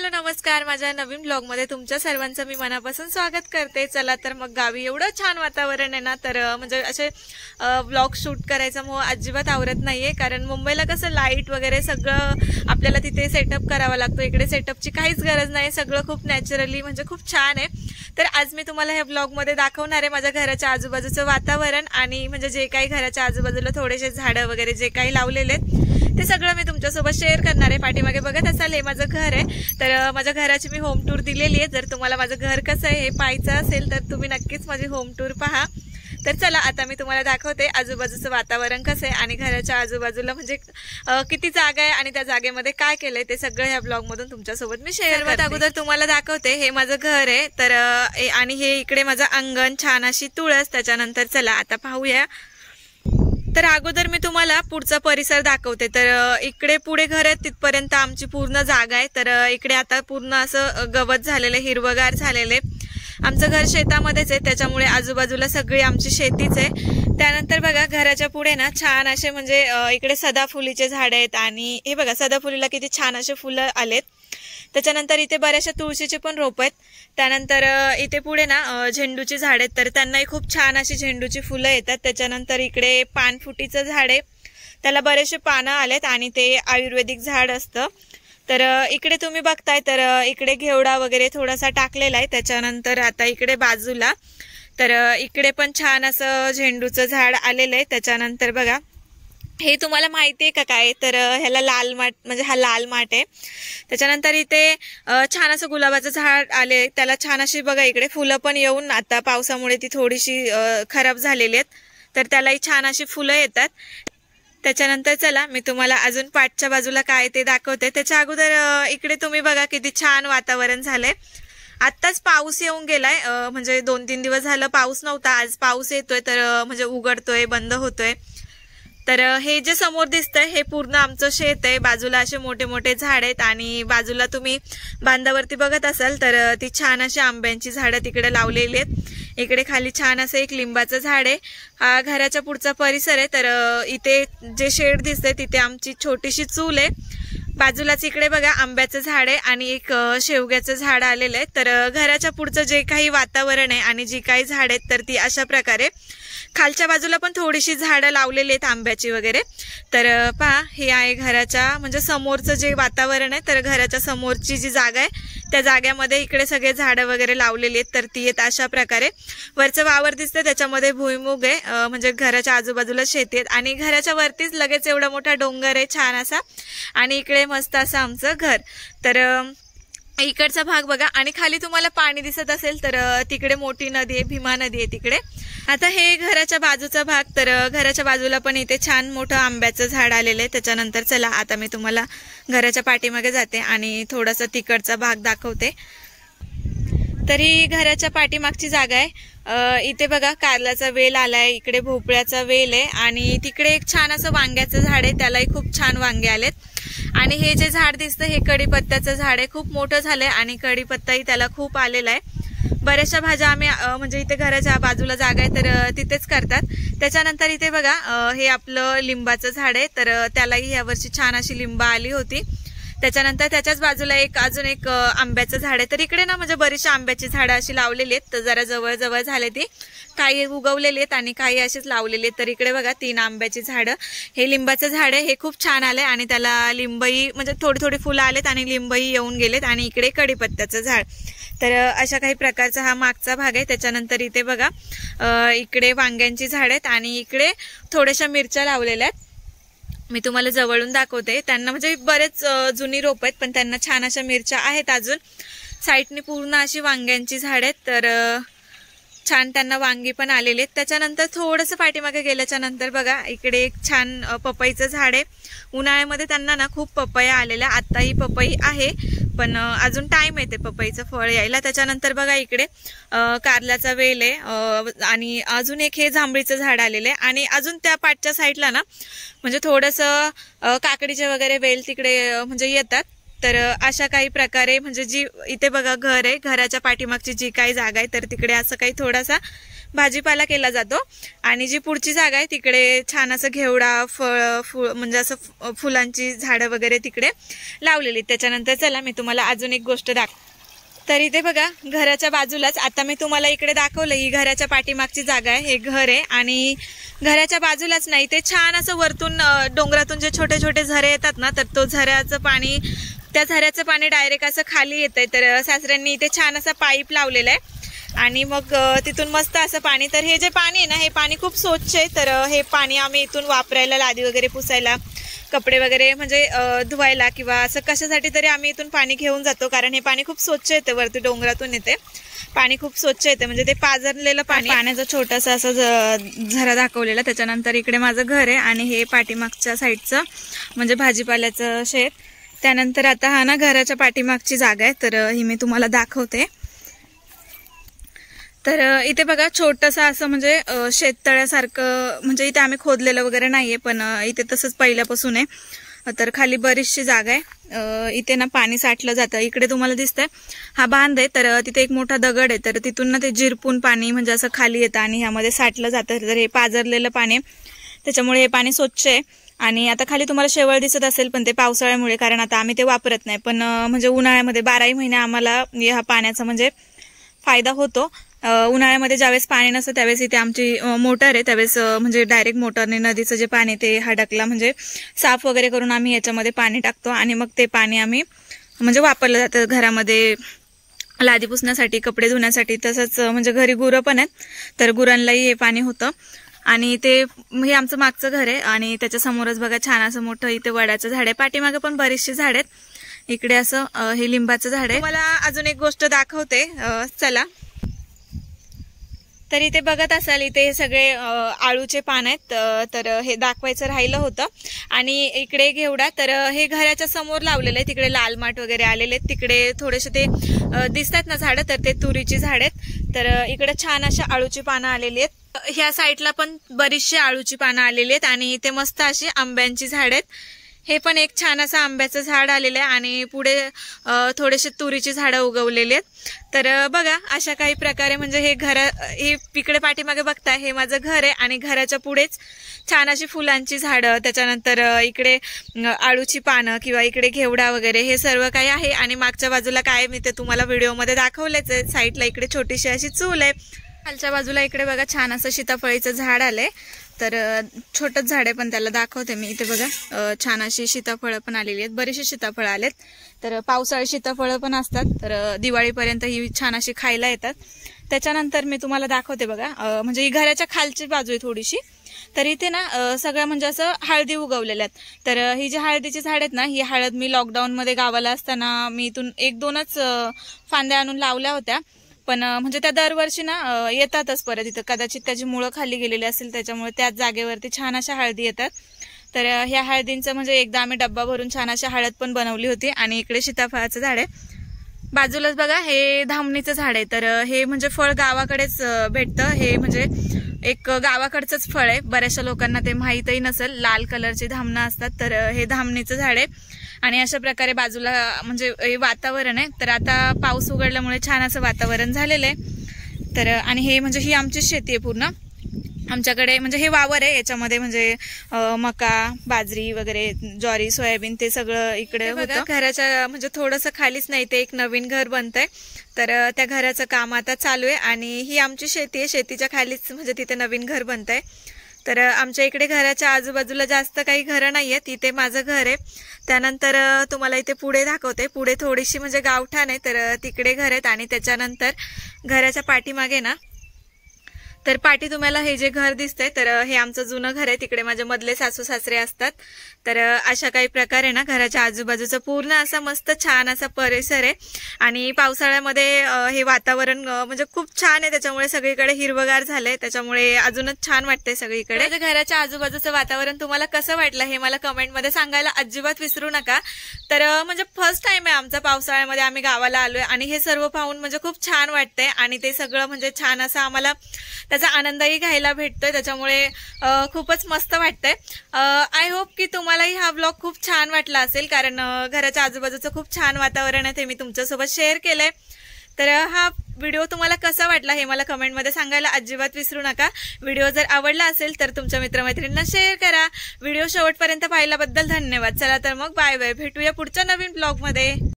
Hello नमस्कार, माझ्या नवीन blog मध्ये तुमच्या सर्वांचं मी मनापासून स्वागत करते। चला तर मग गावी एवढं छान वातावरण आहे ना, तर म्हणजे असे ब्लॉग शूट करायचा मोह अजिबात आवरत नाहीये। कारण मुंबईला कसं लाईट वगैरे सगळं आपल्याला तिथे सेटअप करावा लागतो, इकडे सेटअपची काहीच गरज नाही, सगळं खूप नॅचरली म्हणजे खूप छान आहे। तर आज मी तुम्हाला हे ब्लॉग मध्ये दाखवणार आहे माझ्या घराच्या आजूबाजूचं वातावरण आणि म्हणजे जे काही घराच्या आजूबाजूला थोडेसे झाडं वगैरे जे काही लावलेले आहेत ते सगळं मी तुमच्यासोबत शेअर करणार आहे। पाठीमागे बघत असाल हे माझं घर आहे, तर माझ्या घराची मी होम टूर दिलेली आहे। जर तुम्हाला माझं घर कसं आहे हे पाहायचं असेल तर तुम्ही नक्कीच माझी होम टूर पहा। तर चला आता मी तुम्हाला दाखवते आजूबाजूचं वातावरण कसं आहे आणि घराच्या आजूबाजूला म्हणजे किती जागा आहे आणि त्या जागेमध्ये काय केलंय ते सगळं ह्या ब्लॉग मधून तुमच्यासोबत मी शेअर करते। अगोदर तुम्हाला दाखवते हे माझं घर आहे, तर आणि हे इकडे माझं अंगण, छान अशी तुळस। त्याच्यानंतर चला आता पाहूया। तर अगोदर मी तुम्हाला पुढचा परिसर दाखवते। तर इकडे पुढे घर आहे तिथपर्यंत आमची पूर्ण जागा आहे। तर इकडे आता पूर्ण असं गवत झालेलं, हिरवगार झालेले। आमचं घर शेतामध्येच आहे, त्याच्यामुळे आजूबाजूला सगळी आमची शेतीच आहे। त्यानंतर बघा घराच्या पुढे ना छान असे म्हणजे इकडे सदाफुलीचे झाड आहेत आणि हे बघा सदाफुलीला किती छान असे फुलं आलेत। त्याच्यानंतर इथे बऱ्याचशा तुळशीचे पण रोप आहेत। त्यानंतर इथे पुढे ना झेंडूची झाड आहेत, तर त्यांनाही खूप छान अशी झेंडूची फुलं येतात। त्याच्यानंतर इकडे पानफुटीचं झाड आहे, त्याला बरेचसे पानं आलेत आणि ते आयुर्वेदिक झाड असतं। तर इकडे तुम्ही बघताय तर इकडे घेवडा वगैरे थोडासा टाकलेला आहे। त्याच्यानंतर आता इकडे बाजूला तर इकडे पण छान असं झेंडूचं झाड आलेलं आहे। त्याच्यानंतर बघा हे तुम्हाला माहिती आहे का काय, तर ह्याला लाल माठ म्हणजे हा लाल माठ आहे। त्याच्यानंतर इथे छान असं गुलाबाचं झाड आले, त्याला छान अशी बघा इकडे फुलं पण येऊन आता पावसामुळे ती थोडीशी खराब झालेली आहेत, तर त्यालाही छान अशी फुलं येतात। त्याच्यानंतर चला मी तुम्हाला अजून पाठच्या बाजूला काय ते दाखवते। त्याच्या अगोदर इकडे तुम्ही बघा किती छान वातावरण झालंय। आत्ताच पाऊस येऊन गेलाय, म्हणजे 2-3 दिवस झालं पाऊस नव्हता, आज पाऊस येतोय, तर म्हणजे उघडतोय बंद होतोय। तर हे जे समोर दिसतंय हे पूर्ण आमचं शेत आहे, बाजूला असे मोठे मोठे झाड आहेत आणि बाजूला तुम्ही बांधावरती बघत असाल तर ती छान अशी आंब्यांची झाडं तिकडे लावलेली आहेत। इकडे खाली छान असं एक लिंबाचं झाड आहे। हा घराच्या पुढचा परिसर आहे। तर इथे जे शेड दिसतंय तिथे आमची छोटीशी चूल आहे। बाजूलाच इकडे बघा आंब्याचं झाड आहे आणि एक शेवग्याचं झाड आलेलं आहे। तर घराच्या पुढचं जे काही वातावरण आहे आणि जी काही झाड आहेत तर ती अशा प्रकारे, खालच्या बाजूला पण थोडीशी झाडं लावलेली आहेत आंब्याची वगैरे। तर पहा हे आहे घराच्या म्हणजे समोरचं जे वातावरण आहे, तर घराच्या समोरची जी जागा आहे त्या जागेमध्ये इकडे सगळे झाडं वगैरे लावलेली आहेत। तर ती आहेत अशा प्रकारे। वरचं वावर दिसतं त्याच्यामध्ये भुईमुग आहे, म्हणजे घराच्या आजूबाजूला शेती आहेत आणि घराच्या वरतीच लगेच एवढा मोठा डोंगर आहे छान असा आणि इकडे मस्त असं आमचं घर। तर इकडचा भाग बघा आणि खाली तुम्हाला पाणी दिसत असेल तर तिकडे मोठी नदी आहे, भीमा नदी आहे तिकडे। आता हे घराच्या बाजूचा भाग, तर घराच्या बाजूला पण इथे छान मोठं आंब्याचं झाड आलेलं आहे। त्याच्यानंतर चला आता मी तुम्हाला घराच्या पाठीमागे जाते आणि थोडासा तिकडचा भाग दाखवते। तरी घराच्या पाठीमागची जागा आहे, इथे बघा कारल्याचा वेल आलाय, इकडे भोपळ्याचा वेल आहे आणि तिकडे एक छान असं वांग्याचं झाड आहे, त्यालाही खूप छान वांगे आलेत। आणि हे जे झाड दिसतं हे कढीपत्त्याचं झाड आहे, खूप मोठं झालंय आणि कढीपत्ताही त्याला खूप आलेला आहे। बऱ्याचशा भाज्या आम्ही म्हणजे इथे घराच्या बाजूला जागा आहे तर तिथेच करतात। त्याच्यानंतर इथे बघा हे आपलं लिंबाचं झाड आहे, तर त्यालाही यावर्षी छान अशी लिंबा आली होती। त्याच्यानंतर त्याच्याच बाजूला अजून एक आंब्याचं झाड आहे। तर इकडे ना म्हणजे बरीचशी आंब्याची झाडं अशी लावलेली आहेत, तर जरा जवळ जवळ झाले ती, काही उगवलेली आहेत आणि काही अशीच लावलेली आहेत। तर इकडे बघा 3 आंब्याची झाडं, हे लिंबाचं झाड आहे, हे खूप छान आलंय आणि त्याला लिंबई म्हणजे थोडी थोडी फुलं आलेत आणि लिंबई येऊन गेलेत आणि इकडे कढीपत्त्याचं झाड। तर अशा काही प्रकारचा हा मागचा भाग आहे। त्याच्यानंतर इथे बघा इकडे वांग्यांची झाड आहेत आणि इकडे थोड्याशा मिरच्या लावलेल्या आहेत। मी तुम्हाला जवळून दाखवते, त्यांना म्हणजे बरेच जुनी रोप आहेत पण त्यांना छान अशा मिरच्या आहेत अजून। साईडनी पूर्ण अशी वांग्यांची झाड आहेत, तर छान त्यांना वांगी पण आलेली आहेत। त्याच्यानंतर थोडंसं पाठीमागे गेल्याच्या नंतर बघा इकडे एक छान पपईचं झाड आहे। उन्हाळ्यामध्ये त्यांना ना खूप पपया आलेल्या, आत्ताही पपई आहे पण अजून टाइम आहे ते पपईचं फळ यायला। त्याच्यानंतर बघा इकडे कारल्याचा वेल आहे आणि अजून एक हे जांभळीचं झाड आलेलं आहे आणि अजून त्या पाठच्या साईडला ना म्हणजे थोडंसं काकडीचे वगैरे वेल तिकडे म्हणजे येतात। तर अशा काही प्रकारे म्हणजे जी इथे बघा घर आहे, घराच्या पाठीमागची जी काही जागा आहे तर तिकडे असं काही थोडासा भाजीपाला केला जातो. आणि जी पुढची जागा आहे तिकडे छान असं घेवडा फळ म्हणजे असं फुलांची झाडं वगैरे तिकडे लावलेली. त्याच्यानंतर चला मी तुम्हाला अजून एक गोष्ट तर इथे बघा घराच्या बाजूलाच, आता मी तुम्हाला इकडे दाखवलं, ही घराच्या पाठीमागची जागा आहे. हे घर आहे आणि घराच्या बाजूलाच नाही, ते छान असं वरतून डोंगरातून जे छोटे छोटे झरे येतात ना, तर तो झऱ्याचं पाणी, त्या झऱ्याचं पाणी डायरेक्ट असं खाली येतंय. तर सासऱ्यांनी इथे छान असा पाईप लावलेला आहे आणि मग तिथून मस्त असं पाणी, तर हे जे पाणी आहे ना, हे पाणी खूप स्वच्छ आहे. तर हे पाणी आम्ही इथून वापरायला, लादी वगैरे पुसायला, कपडे वगैरे म्हणजे धुवायला किंवा असं कशासाठी तरी आम्ही इथून पाणी घेऊन जातो. कारण हे पाणी खूप स्वच्छ येते, वरती डोंगरातून येते पाणी, खूप स्वच्छ येते. म्हणजे ते पाझरलेलं पाणी, पाण्याचा छोटासा असं झरा दाखवलेला. त्याच्यानंतर इकडे माझं घर आहे आणि हे पाठीमागच्या साईडचं म्हणजे भाजीपाल्याचं शेत. त्यानंतर आता हा ना घराच्या पाठीमागची जागा आहे, तर ही मी तुम्हाला दाखवते. तर इथे बघा छोटंसं असं म्हणजे शेततळ्यासारखं, म्हणजे इथे आम्ही खोदलेलं वगैरे नाहीये, पण इथे तसंच पहिल्यापासून आहे. तर खाली बरीचशी जागा आहे. इथे ना पाणी साठलं जातं. इकडे तुम्हाला दिसतंय हा बांध आहे, तर तिथे एक मोठा दगड आहे, तर तिथून ना ते जिरपून पाणी म्हणजे असं खाली येतं आणि ह्यामध्ये साठलं जातं. तर हे पाझरलेलं पाणी, त्याच्यामुळे हे पाणी स्वच्छ आहे. आणि आता खाली तुम्हाला शेवळ दिसत असेल, पण ते पावसाळ्यामुळे, कारण आता आम्ही ते वापरत नाही. पण म्हणजे उन्हाळ्यामध्ये 12ही महिने आम्हाला ह्या पाण्याचा म्हणजे फायदा होतो. उन्हाळ्यामध्ये ज्यावेळेस पाणी नसतं त्यावेळेस इथे आमची मोटर आहे, त्यावेळेस म्हणजे डायरेक्ट मोटरने नदीचं जे पाणी ते हडकला म्हणजे साफ वगैरे करून आम्ही याच्यामध्ये पाणी टाकतो आणि मग ते पाणी आम्ही म्हणजे वापरलं जातं घरामध्ये, लादी पुसण्यासाठी, कपडे धुण्यासाठी. तसंच म्हणजे घरी गुरं पण आहेत, तर गुरांनाही हे पाणी होतं. आणि ते हे आमचं मागचं घर आहे आणि त्याच्या समोरच बघा छान असं मोठं इथे वडाचं झाड आहे. पाठीमागे पण बरीचशी झाड आहेत. इकडे असं हे लिंबाचं झाड आहे. मला अजून एक गोष्ट दाखवते, चला. तर इथे बघत असाल, इथे हे सगळे आळूचे पान आहेत, तर हे दाखवायचं राहिलं होतं. आणि इकडे घेवडा, तर हे घराच्या समोर लावलेलं आहे. तिकडे लाल माठ वगैरे आलेले आहेत, तिकडे थोडेसे ते दिसतात ना झाडं, तर ते तुरीची झाड आहेत. तर इकडे छान अशा आळूची पानं आलेली आहेत. ह्या साईडला पण बरीचशी आळूची पानं आलेली आहेत आणि इथे मस्त अशी आंब्यांची झाड आहेत. हे पण एक छान असं आंब्याचं झाड आलेलं आहे आणि पुढे थोडेसे तुरीची झाडं उगवलेली आहेत. तर बघा अशा काही प्रकारे म्हणजे हे इकडे पाठीमागे बघताय, हे माझं घर आहे आणि घराच्या पुढेच छान अशी फुलांची झाडं, त्याच्यानंतर इकडे आळूची पानं किंवा इकडे घेवडा वगैरे हे सर्व काही आहे. आणि मागच्या बाजूला काय मी ते तुम्हाला व्हिडिओमध्ये दाखवलेच आहे. साईडला इकडे छोटीशी अशी चूल आहे. खालच्या बाजूला इकडे बघा छान असं सीताफळीचं झाड आलंय. तर छोटंच झाड आहे पण त्याला दाखवते मी. इथे बघा छान अशी सीताफळं पण आलेली आहेत, बरीचशी सीताफळं आलेत. तर पावसाळी सीताफळं पण असतात, तर दिवाळीपर्यंत ही छान अशी खायला येतात. त्याच्यानंतर मी तुम्हाला दाखवते बघा, म्हणजे ही घराच्या खालची बाजू आहे थोडीशी. तर इथे ना सगळं म्हणजे असं हळदी उगवलेल्या आहेत. तर ही जी हळदीची झाड आहेत ना, ही हळद मी लॉकडाऊन मध्ये गावाला असताना मी इथून 1-2च फांद्या आणून लावल्या होत्या. पण म्हणजे त्या दरवर्षी ना येतातच परत इथं, कदाचित त्याची मुळं खाली गेलेली असेल त्याच्यामुळे त्याच जागेवरती छान अशा हळदी येतात. तर ह्या हळदींचं म्हणजे एकदा आम्ही डब्बा भरून छान अशा हळद पण बनवली होती. आणि इकडे सीताफळाचं झाड आहे बाजूलाच बघा, हे धामणीचं झाड आहे. तर हे म्हणजे फळ गावाकडेच भेटतं, हे म्हणजे एक गावाकडचंच फळ आहे. बऱ्याचशा लोकांना ते माहीतही नसेल, लाल कलरची धामणं असतात. तर हे धामणीचं झाड आहे आणि अशा प्रकारे बाजूला म्हणजे वातावरण आहे. तर आता पाऊस उघडल्यामुळे छान असं वातावरण झालेलं आहे. तर आणि हे म्हणजे ही आमची शेती आहे पूर्ण. आमच्याकडे म्हणजे हे वावर आहे, याच्यामध्ये म्हणजे मका, बाजरी वगैरे, ज्वारी, सोयाबीन ते सगळं इकडे होतं. घराच्या म्हणजे थोडंसं खालीच नाही, ते एक नवीन घर बनतंय. तर त्या घराचं काम आता चालू आहे आणि ही आमची शेती आहे. शेतीच्या खालीच म्हणजे तिथे नवीन घर बनतंय. तर आमच्या इकडे घराच्या आजूबाजूला जास्त काही घरं नाहीये. तिथे माझं घर आहे. त्यानंतर तुम्हाला इथे पुढे दाखवते, पुढे थोडीशी म्हणजे गावठाण आहे, तर तिकडे घर आहेत. आणि त्याच्यानंतर घराच्या पाठीमागे ना, तर पाठी तुम्हाला हे जे घर दिसतंय, तर हे आमचं जुनं घर आहे. तिकडे माझे मधले सासू सासरे असतात. तर अशा काही प्रकारे ना घराच्या आजूबाजूचं पूर्ण असा मस्त छान असा परिसर आहे. आणि पावसाळ्यामध्ये हे वातावरण म्हणजे खूप छान आहे, त्याच्यामुळे सगळीकडे हिरवगार झालंय, त्याच्यामुळे अजूनच छान वाटतंय सगळीकडे. घराच्या आजूबाजूचं वातावरण तुम्हाला कसं वाटलं हे मला कमेंटमध्ये सांगायला अजिबात विसरू नका. तर म्हणजे फर्स्ट टाइम आहे आमचा पावसाळ्यामध्ये आम्ही गावाला आलोय आणि हे सर्व पाहून म्हणजे खूप छान वाटतंय. आणि ते सगळं म्हणजे छान असं आम्हाला त्याचा आनंदही घ्यायला भेटतोय, त्याच्यामुळे खूपच मस्त वाटतंय. आय होप की तुम्हालाही हा ब्लॉग खूप छान वाटला असेल, कारण घराच्या आजूबाजूचं खूप छान वातावरण आहे ते मी तुमच्यासोबत शेअर केलंय. तर हा व्हिडिओ तुम्हाला कसा वाटला हे मला कमेंटमध्ये सांगायला अजिबात विसरू नका. व्हिडिओ जर आवडला असेल तर तुमच्या मित्रमैत्रिणींना शेअर करा. व्हिडिओ शेवटपर्यंत पाहिल्याबद्दल धन्यवाद. चला तर मग बाय बाय, भेटूया पुढच्या नवीन ब्लॉगमध्ये.